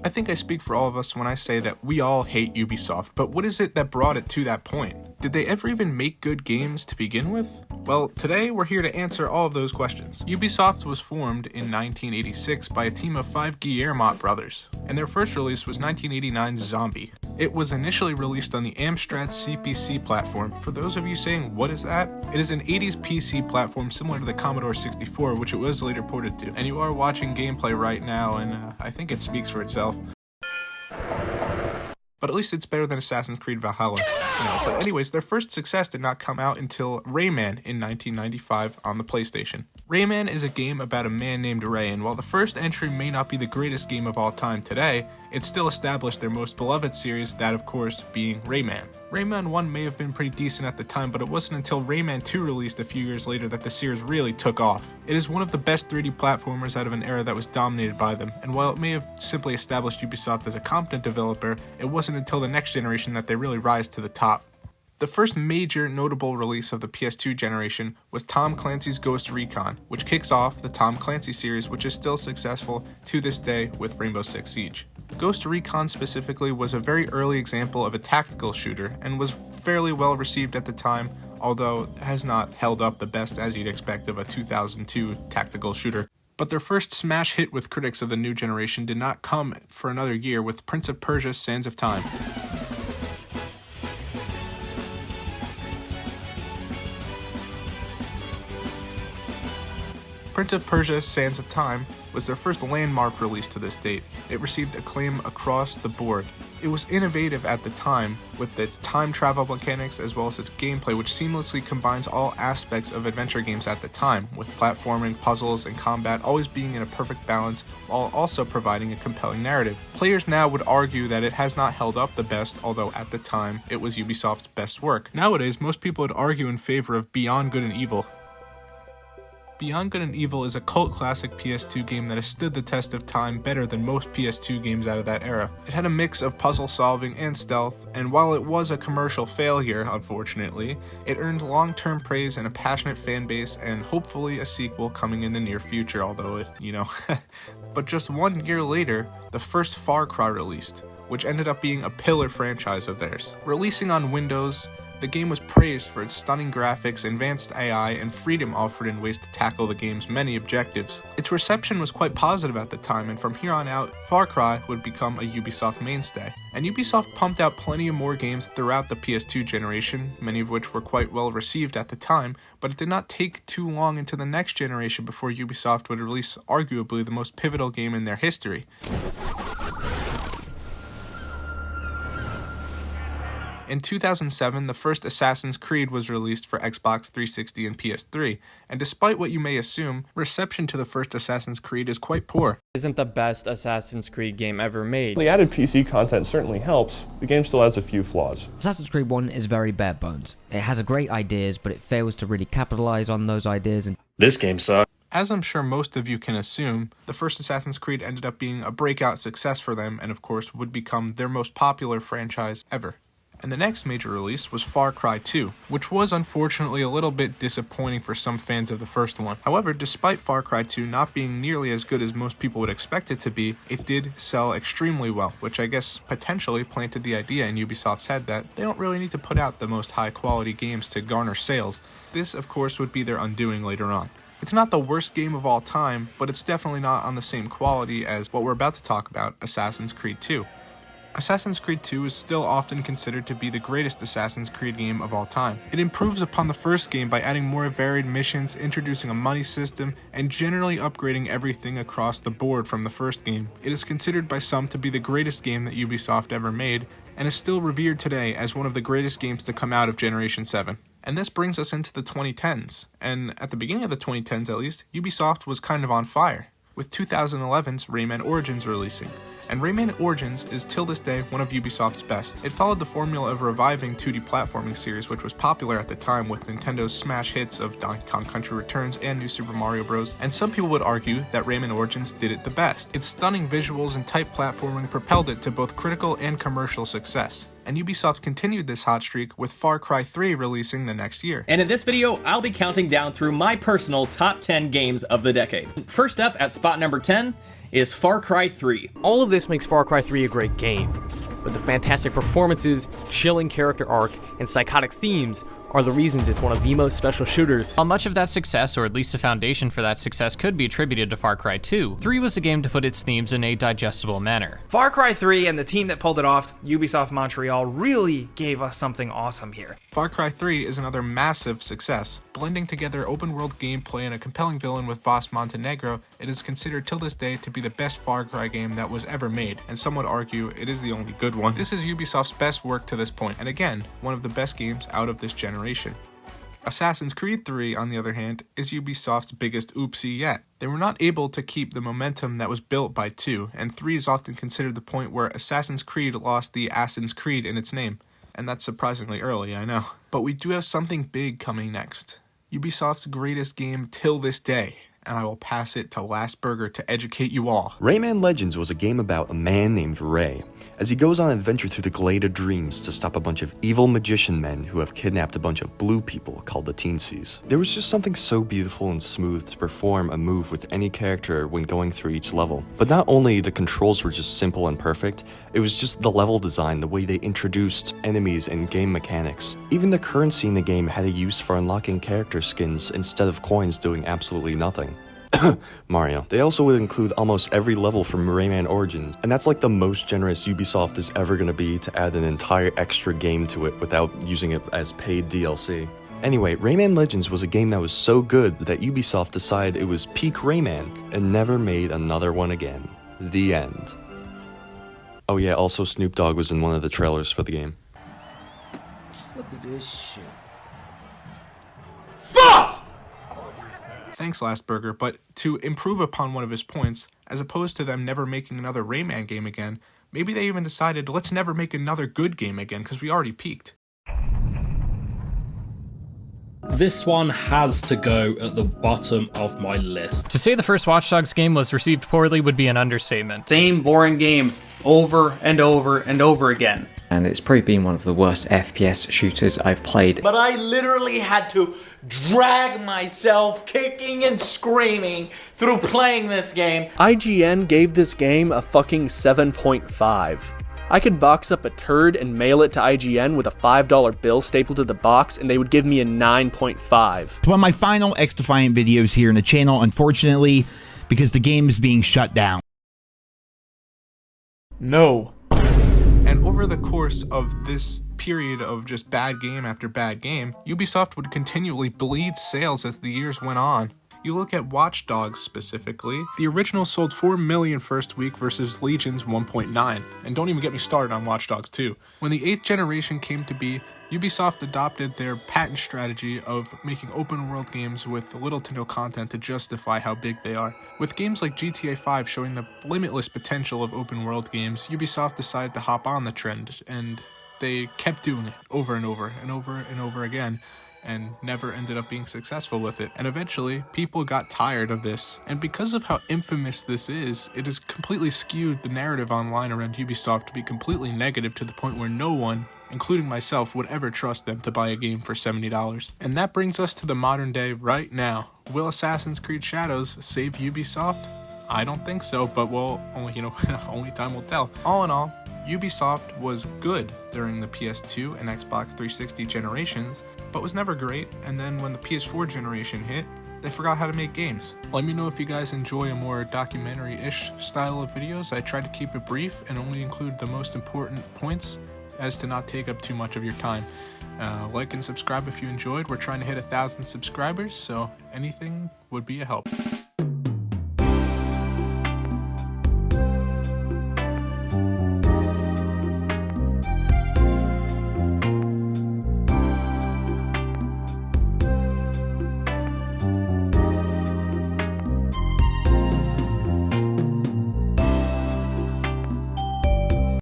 I think I speak for all of us when I say that we all hate Ubisoft, but what is it that brought it to that point? Did they ever even make good games to begin with? Well, today we're here to answer all of those questions. Ubisoft was formed in 1986 by a team of 5 Guillermot brothers, and their first release was 1989's Zombie. It was initially released on the Amstrad CPC platform. For those of you saying, what is that? It is an 80s PC platform similar to the Commodore 64, which it was later ported to. And you are watching gameplay right now, and I think it speaks for itself. But at least it's better than Assassin's Creed Valhalla. But anyways, their first success did not come out until Rayman in 1995 on the PlayStation. Rayman is a game about a man named Ray, and while the first entry may not be the greatest game of all time today, it still established their most beloved series, that of course being Rayman. Rayman 1 may have been pretty decent at the time, but it wasn't until Rayman 2 released a few years later that the series really took off. It is one of the best 3D platformers out of an era that was dominated by them, and while it may have simply established Ubisoft as a competent developer, it wasn't until the next generation that they really rise to the top. The first major notable release of the PS2 generation was Tom Clancy's Ghost Recon, which kicks off the Tom Clancy series, which is still successful to this day with Rainbow Six Siege. Ghost Recon specifically was a very early example of a tactical shooter and was fairly well received at the time, although has not held up the best as you'd expect of a 2002 tactical shooter. But their first smash hit with critics of the new generation did not come for another year with Prince of Persia: Sands of Time. Prince of Persia: Sands of Time was their first landmark release to this date. It received acclaim across the board. It was innovative at the time with its time travel mechanics as well as its gameplay, which seamlessly combines all aspects of adventure games at the time, with platforming, puzzles, and combat always being in a perfect balance while also providing a compelling narrative. Players now would argue that it has not held up the best, although at the time it was Ubisoft's best work. Nowadays, most people would argue in favor of Beyond Good and Evil. Beyond Good and Evil is a cult classic PS2 game that has stood the test of time better than most PS2 games out of that era. It had a mix of puzzle solving and stealth, and while it was a commercial failure, unfortunately, it earned long-term praise and a passionate fan base, and hopefully a sequel coming in the near future, although But just 1 year later, the first Far Cry released, which ended up being a pillar franchise of theirs. Releasing on Windows, the game was praised for its stunning graphics, advanced AI, and freedom offered in ways to tackle the game's many objectives. Its reception was quite positive at the time, and from here on out, Far Cry would become a Ubisoft mainstay. And Ubisoft pumped out plenty of more games throughout the PS2 generation, many of which were quite well received at the time, but it did not take too long into the next generation before Ubisoft would release arguably the most pivotal game in their history. In 2007, the first Assassin's Creed was released for Xbox 360 and PS3, and despite what you may assume, reception to the first Assassin's Creed is quite poor. Isn't the best Assassin's Creed game ever made. The added PC content certainly helps. The game still has a few flaws. Assassin's Creed 1 is very bare bones. It has great ideas, but it fails to really capitalize on those ideas. And this game sucks. As I'm sure most of you can assume, the first Assassin's Creed ended up being a breakout success for them, and of course would become their most popular franchise ever. And the next major release was Far Cry 2, which was unfortunately a little bit disappointing for some fans of the first one. However, despite Far Cry 2 not being nearly as good as most people would expect it to be, it did sell extremely well, which I guess potentially planted the idea in Ubisoft's head that they don't really need to put out the most high quality games to garner sales. This, of course, would be their undoing later on. It's not the worst game of all time, but it's definitely not on the same quality as what we're about to talk about, Assassin's Creed 2. Assassin's Creed 2 is still often considered to be the greatest Assassin's Creed game of all time. It improves upon the first game by adding more varied missions, introducing a money system, and generally upgrading everything across the board from the first game. It is considered by some to be the greatest game that Ubisoft ever made, and is still revered today as one of the greatest games to come out of Generation 7. And this brings us into the 2010s, and at the beginning of the 2010s at least, Ubisoft was kind of on fire, with 2011's Rayman Origins releasing. And Rayman Origins is till this day one of Ubisoft's best. It followed the formula of reviving 2D platforming series, which was popular at the time with Nintendo's smash hits of Donkey Kong Country Returns and New Super Mario Bros. And some people would argue that Rayman Origins did it the best. Its stunning visuals and tight platforming propelled it to both critical and commercial success. And Ubisoft continued this hot streak with Far Cry 3 releasing the next year. And in this video, I'll be counting down through my personal top 10 games of the decade. First up at spot number 10 is Far Cry 3. All of this makes Far Cry 3 a great game, but the fantastic performances, chilling character arc, and psychotic themes are the reasons it's one of the most special shooters. While much of that success, or at least the foundation for that success, could be attributed to Far Cry 2, 3 was a game to put its themes in a digestible manner. Far Cry 3 and the team that pulled it off, Ubisoft Montreal, really gave us something awesome here. Far Cry 3 is another massive success. Blending together open-world gameplay and a compelling villain with Boss Montenegro, it is considered till this day to be the best Far Cry game that was ever made, and some would argue it is the only good one. This is Ubisoft's best work to this point, and again, one of the best games out of this generation. Assassin's Creed 3, on the other hand, is Ubisoft's biggest oopsie yet. They were not able to keep the momentum that was built by 2, and 3 is often considered the point where Assassin's Creed lost the Assassin's Creed in its name. And that's surprisingly early, I know. But we do have something big coming next. Ubisoft's greatest game till this day, and I will pass it to Last Burger to educate you all. Rayman Legends was a game about a man named Ray, as he goes on an adventure through the Glade of Dreams to stop a bunch of evil magician men who have kidnapped a bunch of blue people called the Teensies. There was just something so beautiful and smooth to perform a move with any character when going through each level. But not only the controls were just simple and perfect, it was just the level design, the way they introduced enemies and game mechanics. Even the currency in the game had a use for unlocking character skins instead of coins doing absolutely nothing. Mario. They also would include almost every level from Rayman Origins, and that's like the most generous Ubisoft is ever going to be to add an entire extra game to it without using it as paid DLC. Anyway, Rayman Legends was a game that was so good that Ubisoft decided it was peak Rayman and never made another one again. The end. Oh yeah, also Snoop Dogg was in one of the trailers for the game. Look at this shit. Thanks, Last Burger, but to improve upon one of his points, as opposed to them never making another Rayman game again, maybe they even decided, let's never make another good game again, because we already peaked. This one has to go at the bottom of my list. To say the first Watch Dogs game was received poorly would be an understatement. Same boring game over and over and over again. And it's probably been one of the worst FPS shooters I've played. But I literally had to drag myself kicking and screaming through playing this game. IGN gave this game a fucking 7.5. I could box up a turd and mail it to IGN with a $5 bill stapled to the box and they would give me a 9.5. It's one of my final X-Defiant videos here on the channel, unfortunately, because the game is being shut down. No. And over the course of this period of just bad game after bad game, Ubisoft would continually bleed sales as the years went on. You look at Watch Dogs specifically, the original sold 4 million first week versus Legion's 1.9. And don't even get me started on Watch Dogs 2. When the 8th generation came to be, Ubisoft adopted their patent strategy of making open world games with little to no content to justify how big they are. With games like GTA 5 showing the limitless potential of open world games, Ubisoft decided to hop on the trend, and they kept doing it over and over and over and over again, and never ended up being successful with it. And eventually, people got tired of this. And because of how infamous this is, it has completely skewed the narrative online around Ubisoft to be completely negative to the point where no one, including myself, would ever trust them to buy a game for $70. And that brings us to the modern day right now. Will Assassin's Creed Shadows save Ubisoft? I don't think so, but well, only time will tell. All in all, Ubisoft was good during the PS2 and Xbox 360 generations, but was never great, and then when the PS4 generation hit, they forgot how to make games. Let me know if you guys enjoy a more documentary-ish style of videos. I try to keep it brief and only include the most important points as to not take up too much of your time. Like and subscribe if you enjoyed. We're trying to hit 1,000 subscribers, so anything would be a help.